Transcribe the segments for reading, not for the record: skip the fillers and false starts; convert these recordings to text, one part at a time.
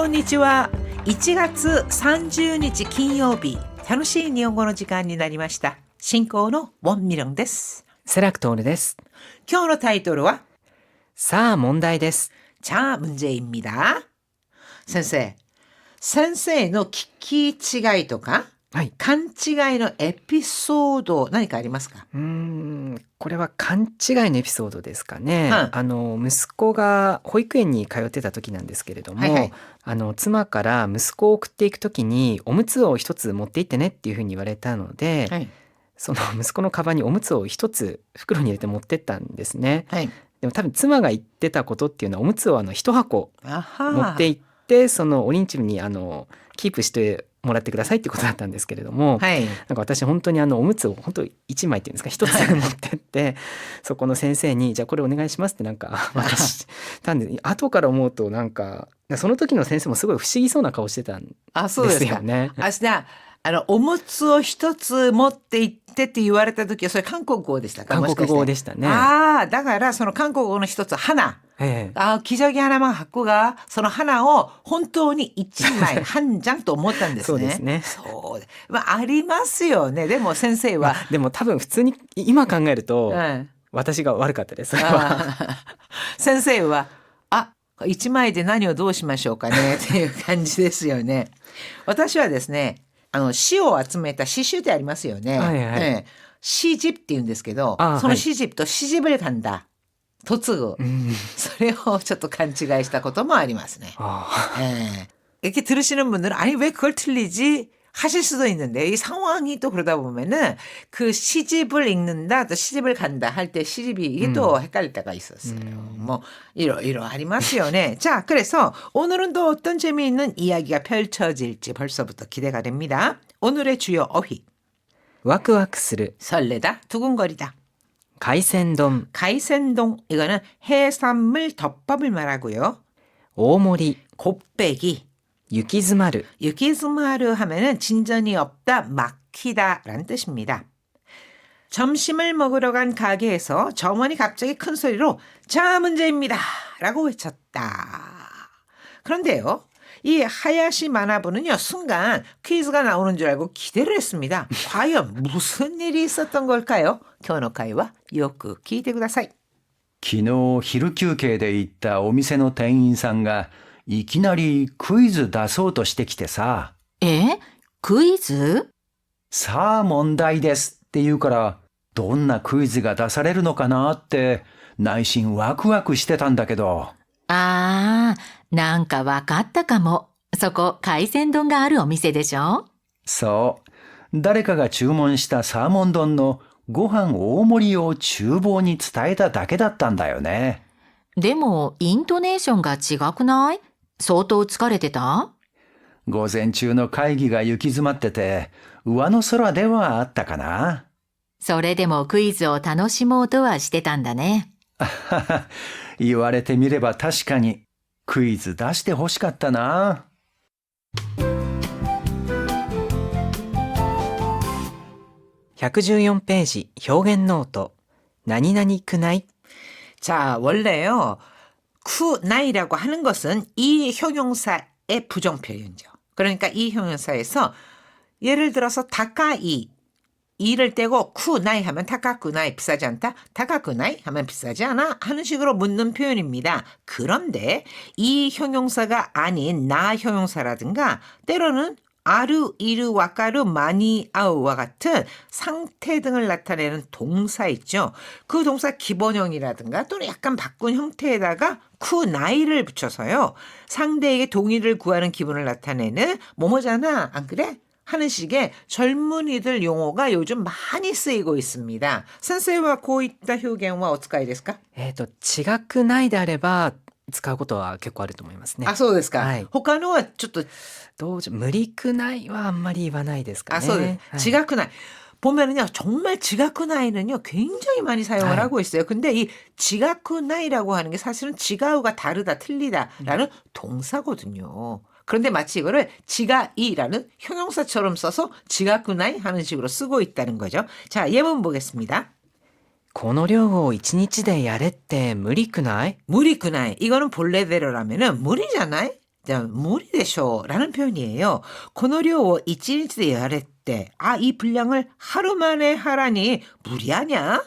こんにちは。1月30日金曜日、楽しい日本語の時間になりました。進行のウォンミリョンです。セラクトールです。今日のタイトルはさあ問題です。자 문제입니다。先生の聞き違いとか、はい、勘違いのエピソード何かありますか？これは勘違いのエピソードですかね。息子が保育園に通ってた時なんですけれども、妻から息子を送っていく時におむつを一つ持って行ってねっていうふうに言われたので、その息子のカバンにおむつを一つ袋に入れて持ってったんですね。でも多分妻が言ってたことっていうのはおむつを一箱持って行ってそのおりんちにキープしてもらってくださいってことだったんですけれども、なんか私本当におむつを本当1枚っていうんですか1つ持ってって、そこの先生にじゃあこれお願いしますって渡したんで、後から思うとなんかその時の先生もすごい不思議そうな顔してたんですよね。おむつを一つ持って行ってって言われた時はそれ韓国語でしたか？韓国語でしたね。だからその韓国語の一つ하나、기저귀하나만 갖고 가、その花を本当に1枚한 장と思ったんですね。そうですね。ありますよね。でも先生は、でも多分普通に今考えると、私が悪かったです。先生は1枚で何をどうしましょうかねっていう感じですよね。私はですね、詩を集めた詩集ってありますよね。詩集って言うんですけど、その詩集と시집을 간다、도ጽ、それをちょっと勘違いしたこともありますね。이렇게 들으시는 분들은 아니 왜 그걸 틀리지 하실 수도 있는데, 이 상황이 또 그러다 보면은 그 시집을 읽는다 또 시집을 간다 할 때 시집이 이게 또 헷갈릴 때가 있었어요. 뭐 이러하리마스요네. 자, 그래서 오늘은 또 어떤 재미있는 이야기가 펼쳐질지 벌써부터 기대가 됩니다. 오늘의 주요 어휘. 와크와크する, 설레다, 두근거리다. 가이센동. 가이센동, 이거는 해산물 덮밥을 말하고요. 오모리, 곱빼기. 유키즈마르. 유키즈마르 하면은 진전이 없다, 막히다 라는 뜻입니다. 점심을 먹으러 간 가게에서 점원이 갑자기 큰 소리로 자 문제입니다 라고 외쳤다. 그런데요, 이 하야시 마나부는요, 순간 퀴즈가 나오는 줄 알고 기대를 했습니다. 과연 무슨 일이 있었던 걸까요? 今日の会話よく聞いてください。昨日昼休憩で行ったお店の店員さんがいきなりクイズ出そうとしてきてさ。クイズ？さあ問題ですって言うから、どんなクイズが出されるのかなって内心ワクワクしてたんだけど。なんかわかったかも。そこ海鮮丼があるお店でしょ？そう。誰かが注文したサーモン丼のご飯大盛りを厨房に伝えただけだったんだよね。でもイントネーションが違くない？相当疲れてた？午前中の会議が行き詰まってて、上の空ではあったかな。それでもクイズを楽しもうとはしてたんだね。言われてみれば確かにクイズ出してほしかったな。114ページ表現ノート何々くない。 자, 원래요, 쿠나이라고 하는 것은 이 형용사의 부정표현이죠. 그러니까 이 형용사에서 예를 들어서 다카이, 이를 떼고 쿠나이 하면 다카쿠나이 비싸지 않다? 다카쿠나이 하면 비싸지 않아? 하는 식으로 묻는 표현입니다. 그런데 이 형용사가 아닌 나 형용사라든가 때로는 아르, 이르, 와까르, 마니, 아우와 같은 상태 등을 나타내는 동사 있죠. 그 동사 기본형이라든가 또는 약간 바꾼 형태에다가 쿠나이를 붙여서요, 상대에게 동의를 구하는 기분을 나타내는 뭐뭐잖아, 안 그래? 하는 식의 젊은이들 용어가 요즘 많이 쓰이고 있습니다. 선생님과 고있다 효경은 어떻게ですか？違くないであれば使うことは結構あると思いますね。そうですか。はい、他のはちょっと無理くないはあんまり言わないですかね。そうです。違くない。보면은요, 정말 지가쿠나이는요, 굉장히 많이 사용을 하고 있어요. 근데 이 지가쿠나이라고 하는 게 사실은 지가우가 다르다, 틀리다라는 동사거든요. 그런데 마치 이거를 지가이라는 형용사처럼 써서 지가쿠나이 하는 식으로 쓰고 있다는 거죠. 자, 예문 보겠습니다. この量を1日でやれって無理くない？ 무리くない. 이거는 본래대로라면은 무리잖아요. 자, 무리되쇼라는 표현이에요. この量を1日でやれって、이 분량을 하루 만에 하라니 무리하냐?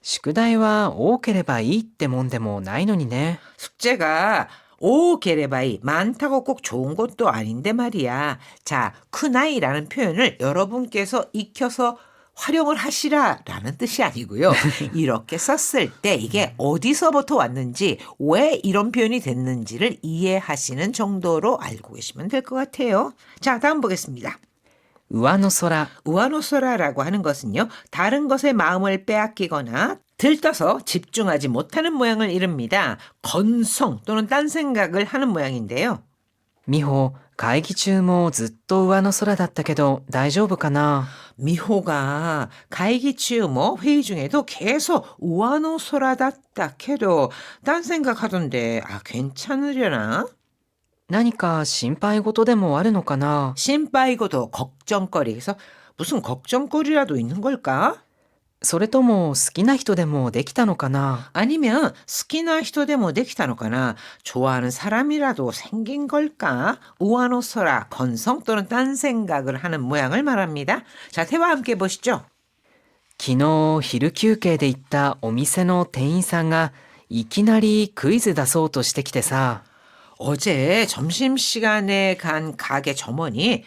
宿題は多ければいいってもんでもないのにね。 숙제가 오게레바이 많다고 꼭 좋은 것도 아닌데 말이야. 자, 쿠나이라는 표현을 여러분께서 익혀서 활용을 하시라라는 뜻이 아니고요. 이렇게 썼을 때 이게 어디서부터 왔는지 왜 이런 표현이 됐는지를 이해하시는 정도로 알고 계시면 될 것 같아요. 자, 다음 보겠습니다. 上の空、 우아노소라라고 하는 것은요. 다른 것에 마음을 빼앗기거나 들떠서 집중하지 못하는 모양을 이릅니다. 건성 또는 딴 생각을 하는 모양인데요. 美穂、会議中もずっと上の空だったけど大丈夫かな。 미호가 가이기치우모 회의 중에도 계속 우아노소라다다 캐도 딴 생각하던데 괜찮으려나? 何か心配事でもあるのかな。 심빠이고도 걱정거리. 그래서 무슨 걱정거리라도 있는 걸까? それとも好きな人でもできたのかな。 아니면 好きな人でもできたのかな? 좋아하는 사람이라도 생긴 걸까? 우아노소라 건성 또는 딴 생각을 하는 모양을 말합니다. 자, 대화 함께 보시죠. 昨日昼休憩で行ったお店の店員さんがいきなりクイズ出そうとしてきてさ。 어제 점심시간에 간 가게 점원이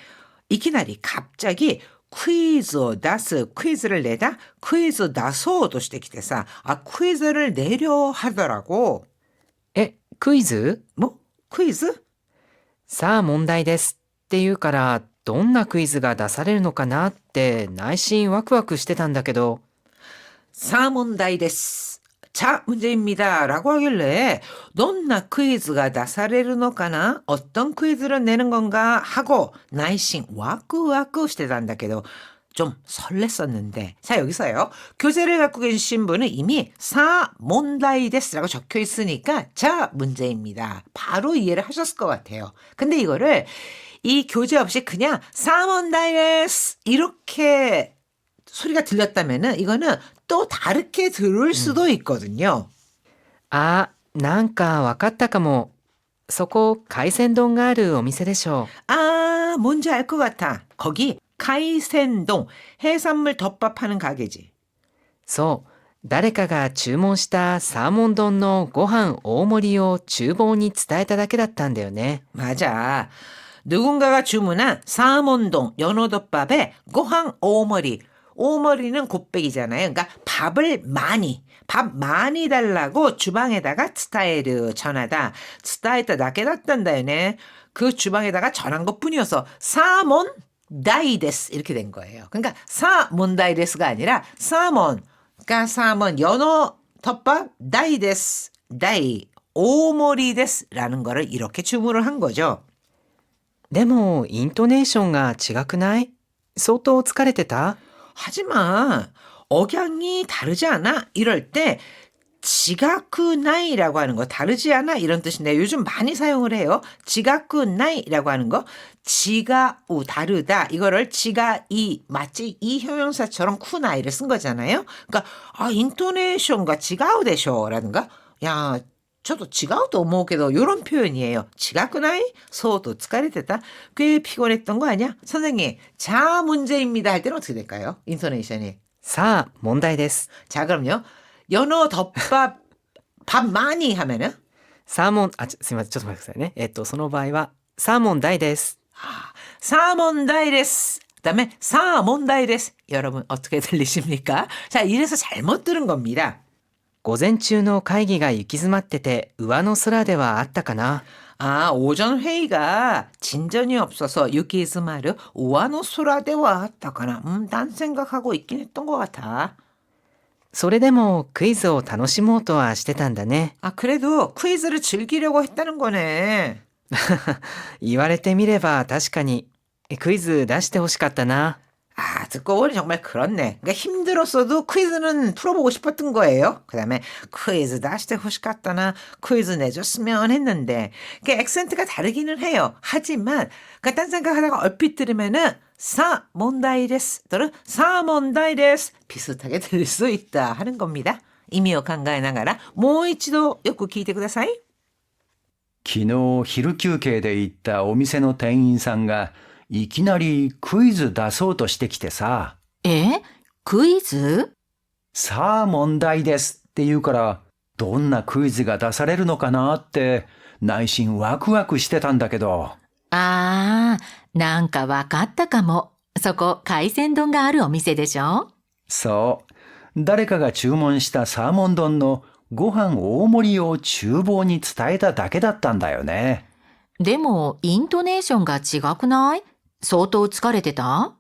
이키나리 갑자기 퀴즈를 내다 퀴즈 나소도 시대기대사 퀴즈를 내려 하더라고. え、クイズ？ 뭐? 퀴즈? さあ問題ですって言うからどんなクイズが出されるのかなって内心ワクワクしてたんだけど。 사문다이 데스. 자, 문제입니다. 라고 하길래 넌나 퀴즈가 나사레르노까나 어떤 퀴즈를 내는 건가 하고 나이싱 와꾸와꾸 시대단다게도 좀 설렜었는데 자 여기서요. 교재를 갖고 계신 분은 이미 사몬다이 데스라고 적혀 있으니까 자 문제입니다. 바로 이해를 하셨을 것 같아요. 근데 이거를 이 교재 없이 그냥 사몬다이 데스 이렇게 소리가 들렸다면은 이거는 또 다르게 들을 수도 있거든요. あ、なんかわかったかも。そこ海鮮丼があるお店でしょ。 뭔지 알 것 같아. 거기 카이센동 해산물 덮밥하는 가게지. そう、誰かが注文したサーモン丼のご飯大盛りを厨房に伝えただけだったんだよね。 맞아. 누군가가 주문한 사몬동 연어덮밥에 고항 오머리. 오머리는 곱빼기잖아요. 그러니까 밥 많이 달라고 주방에다가 스타일을 전하다. 스타일다 나게났단다요네. 그 주방에다가 전한 것뿐이어서 사몬 다이데스 이렇게 된 거예요. 그러니까 사몬 다이데스가 아니라 사몬, 그러니까 사몬 연어 덮밥 다이데스 다이 오모리 데스라는 거를 이렇게 주문을 한 거죠. でもイントネーションが違くない？相当疲れてた？ 하지만 억양이 다르지 않아? 이럴 때 지가쿠나이라고 하는 거 다르지 않아? 이런 뜻인데 요즘 많이 사용을 해요. 지가쿠나이라고 하는 거 지가우 다르다 이거를 지가이 마치 이 형용사처럼 쿠나이를 쓴 거잖아요. 그러니까 인토네이션가 지가우데쇼라든가 야 저도 지가우도 오모게도 이런 표현이에요. 지가쿠나이? 소도疲れてた? 꽤 피곤했던 거 아니야? 선생님, 자 문제입니다 할 때는 어떻게 될까요? 인토네이션이. さあ問題です。 자 그럼요. 연어 덮밥 밥 많이 하면은 サーモン、すいません、ちょっと待ってくださいね。その場合はサーモン大です。 사몬다이레스. 그다음에 사몬다이레스. 여러분 어떻게 들리십니까? 자 이래서 잘못 들은 겁니다. 午前中の会議が行き詰まってて上の空ではあったかな。 오전 회의가 진전이 없어서 유키즈마르 우아노소라데와 왔다거나 딴 생각하고 있긴 했던 것 같아. それでもクイズを楽しもうとはしてたんだね。 그래도 퀴즈를 즐기려고 했다는 거네. 言われてみれば確かにクイズ出してほしかったな。 듣고 보니 정말 그렇네. 그러니까 힘들었어도 퀴즈는 풀어보고 싶었던 거예요. 그 다음에 퀴즈 다시대 호시갔다나 퀴즈 내줬으면 했는데 그러니까 액센트가 다르기는 해요. 하지만 그러니까 딴 생각하다가 얼핏 들으면은 사몬다이레스 또는 사몬다이레스 비슷하게 들릴 수 있다 하는 겁니다. 이미오考えながらもう一度よく聞いてください.昨日昼休憩で行ったお店の店員さんがいきなりクイズ出そうとしてきてさ、クイズ？さあ問題ですって言うから、どんなクイズが出されるのかなって内心ワクワクしてたんだけど。なんかわかったかも。そこ海鮮丼があるお店でしょ？そう。誰かが注文したサーモン丼のご飯大盛りを厨房に伝えただけだったんだよね。でも、イントネーションが違くない？相当疲れてた？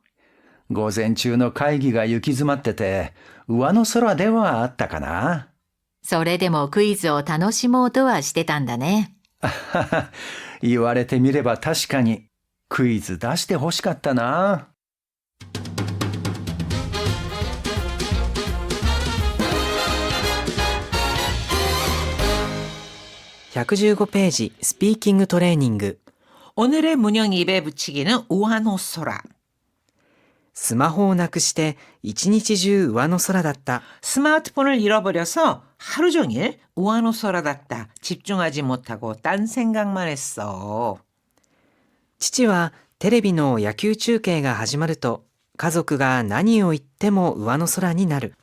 午前中の会議が行き詰まってて、上の空ではあったかな。それでもクイズを楽しもうとはしてたんだね。言われてみれば確かにクイズ出してほしかったな。115ページスピーキングトレーニング。 오늘의 문형 입에 붙이기는 우하노소라. スマホをなくして一日中上の空だった。 스마트폰을 잃어버려서 하루 종일 우하노소라das다. 집중하지 못하고 딴 생각만 했어. 父はテレビの野球中継が始まると家族が何を言っても上の空になる。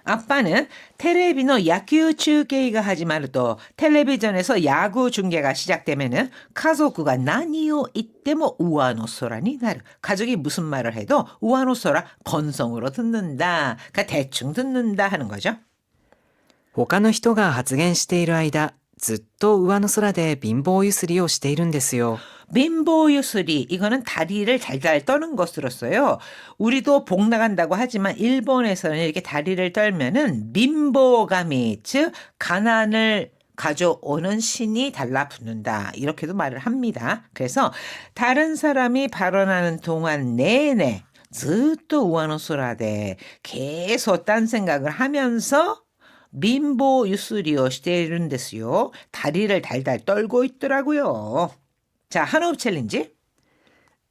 아빠는 텔레비노 야구 중계가 하지마르도 텔레비전에서 야구 중계가 시작되면은 가족과 나니오 이때모 우아노소라니 나르. 가족이 무슨 말을 해도 우아노소라 건성으로 듣는다. 그러니까 대충 듣는다 하는 거죠. 他の人が発言している間、ずっと上の空で貧乏ゆすりをしているんですよ。 민보 유수리 이거는 다리를 달달 떠는 것으로써요. 우리도 복 나간다고 하지만 일본에서는 이렇게 다리를 떨면은 민보가미 즉 가난을 가져오는 신이 달라붙는다 이렇게도 말을 합니다. 그래서 다른 사람이 발언하는 동안 내내 ずっと 우아노소라데 계속 딴 생각을 하면서 민보 유수리をしているんですよ. 다리를 달달 떨고 있더라고요. 자, 한호흡 챌린지.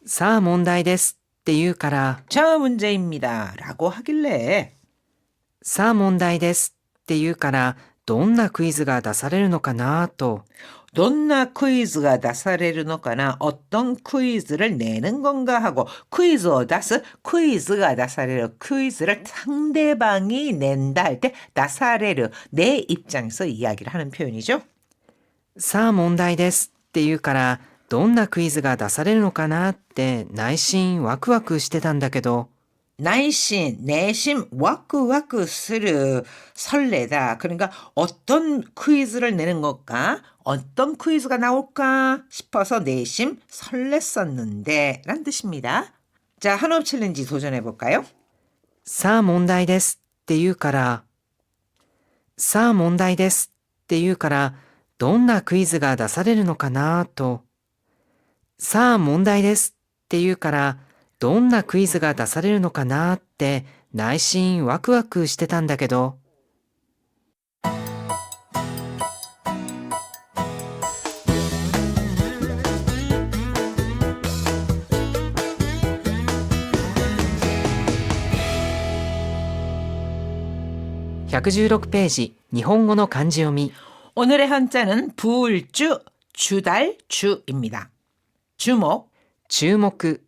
さあ問題ですって言うから、 자, 문제입니다. 라고 하길래 さあ問題ですって言うから、どんなクイズが出されるのかなと。 돈나 퀴즈가 나사레르노까나 어떤 퀴즈를 내는 건가 하고 퀴즈を出す 퀴즈가 나사레르 퀴즈를 상대방이 낸다 할 때 나사레르 내 입장에서 이야기를 하는 표현이죠. さあ問題ですって言うから、どんなクイズが出されるのかなって内心ワクワクしてたんだけど。 내심 와크와크 스르 설레다. 그러니까 어떤 퀴즈를 내는 걸까? 어떤 퀴즈가 나올까 싶어서 내심 설렜었는데 라는 뜻입니다. 자, 한호흡 챌린지 도전해 볼까요? さあ問題ですって言うから、さあ問題ですって言うから、どんなクイズが出されるのかなと。さあ問題ですって言うから、どんなクイズが出されるのかなって内心ワクワクしてたんだけど。116ページ日本語の漢字読み。 오늘의 한자는 부울주, 주달주입니다. 주목, 注目。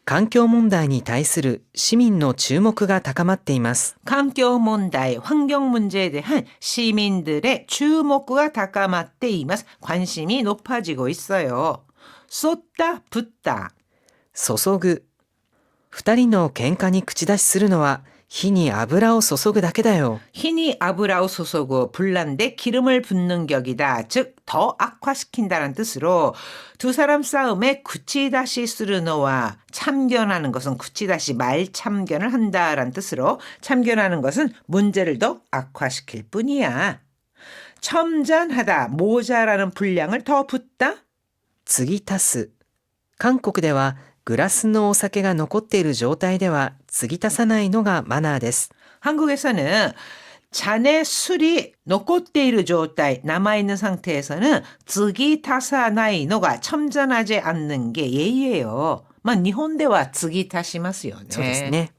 環境問題に対する市民の注目が高まっています。 環境問題, 환경 문제에 대한 시민들의 주목가 다까마tte 이마스. 관심이 높아지고 있어요. 쏟다, 붓다. 注ぐ。二人の喧嘩に口出しするのは火に油を注ぐだけだよ。 힘이 아브라우 소소고 불난데 기름을 붓는 격이다. 즉 더 악화시킨다는 뜻으로 두 사람 싸움에 구치다시 쓰르노와 참견하는 것은 구치다시 말참견을 한다라는 뜻으로 참견하는 것은 문제를 더 악화시킬 뿐이야. 첨잔하다, 모자라는 분량을 더 붓다. 継ぎ足す。韓国ではグラスのお酒が残っている状態では継ぎ足さないのがマナーです。 한국에서는 잔에 술이 녹고떼이르状態 남아있는 상태에서는 즈기 타사나이노가 첨잔하지 않는 게 예의예요. 일본대와 즈기 타시마스요. そうですね。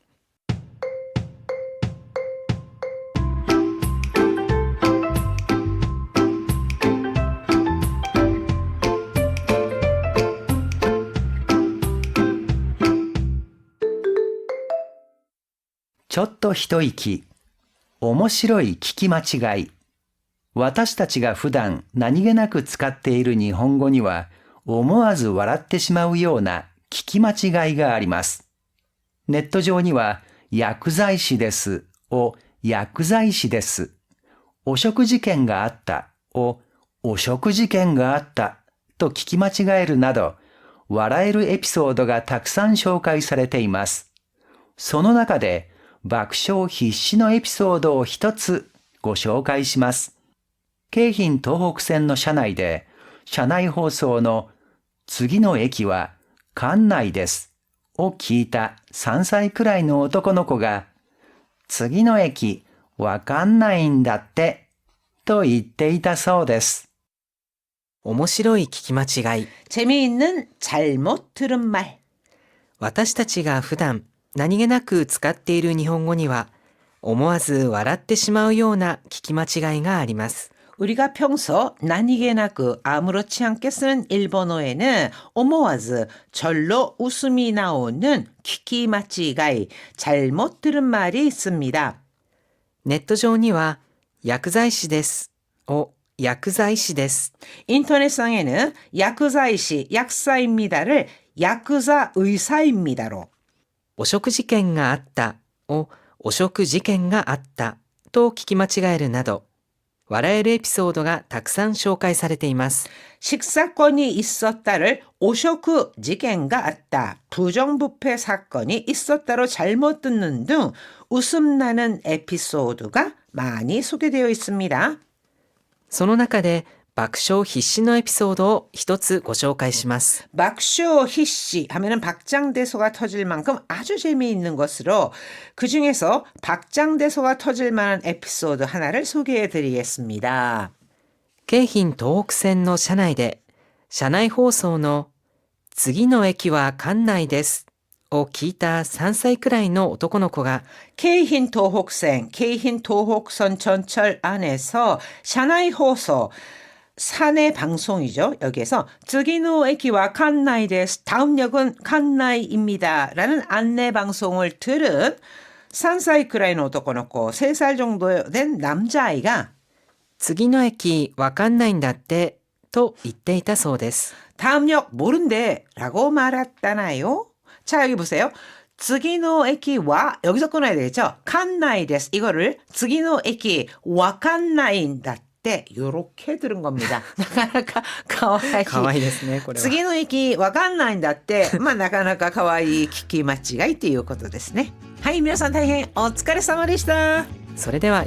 ちょっと一息、面白い聞き間違い。私たちが普段何気なく使っている日本語には思わず笑ってしまうような聞き間違いがあります。ネット上には薬剤師ですを薬剤師です、お食事券があったをお食事券があったと聞き間違えるなど、笑えるエピソードがたくさん紹介されています。その中で爆笑必至のエピソードを一つご紹介します。京浜東北線の車内で、車内放送の次の駅は関内ですを聞いた3歳くらいの男の子が、次の駅わかんないんだってと言っていたそうです。面白い聞き間違い。 재미있는 잘못 들은 말. 私たちが普段何気なく使っている日本語には思わず笑ってしまうような聞き間違いがあります。 우리가 평소 난이게나그 아무렇지 않게 쓰는 일본어에는 오모와즈 절로 웃음이 나오는 키키마치가이 잘못 들은 말이 있습니다. ネット上には薬剤師ですを薬剤師です、 인터넷상에는 약의사이시 약사입니다를 약의사 의사입니다로, お食事券があったをお食事券があったと聞き間違えるなど、笑えるエピソードがたくさん紹介されています。 식사권이 있었다를 오쇼크 지겐가 아따, 부정부패 사건이 있었다로 잘못 듣는 등 웃음나는 에피소드가 많이 소개되어 있습니다. その中で爆笑必至のエピソードを一つご紹介します。 막쇼 히씨 하면은 박장대소가 터질 만큼 아주 재미있는 것으로, 그중에서 박장대소가 터질 만한 에피소드 하나를 소개해 드리겠습니다. 京浜東北線の車内で車内放送の次の駅は関内ですを聞いた3歳くらいの男の子が、 京浜東北전철 안에서 샤나이 호소, 사내 방송이죠. 여기에서 쯔기노 에키와 칸나이 데스, 다음 역은 칸나이입니다 라는 안내 방송을 들은 3歳くらいの男の子, 3살 정도 된 남자아이가 次の駅わかんないんだってと言っていたそうです。 다음 역 모른대 라고 말했잖아요. 자, 여기 보세요. 쯔기노 에키와, 여기서 끊어야 되겠죠. 칸나이 데스, 이거를 쯔기노 에키 와칸나이인다 때 요렇게 들은 겁니다. 나가나까 가와이. かわいいですね、これは。次の駅わかんないんだってまあなかなか可愛い聞き間違いっていうことですね。はい、皆さん大変お疲れ様でした。それでは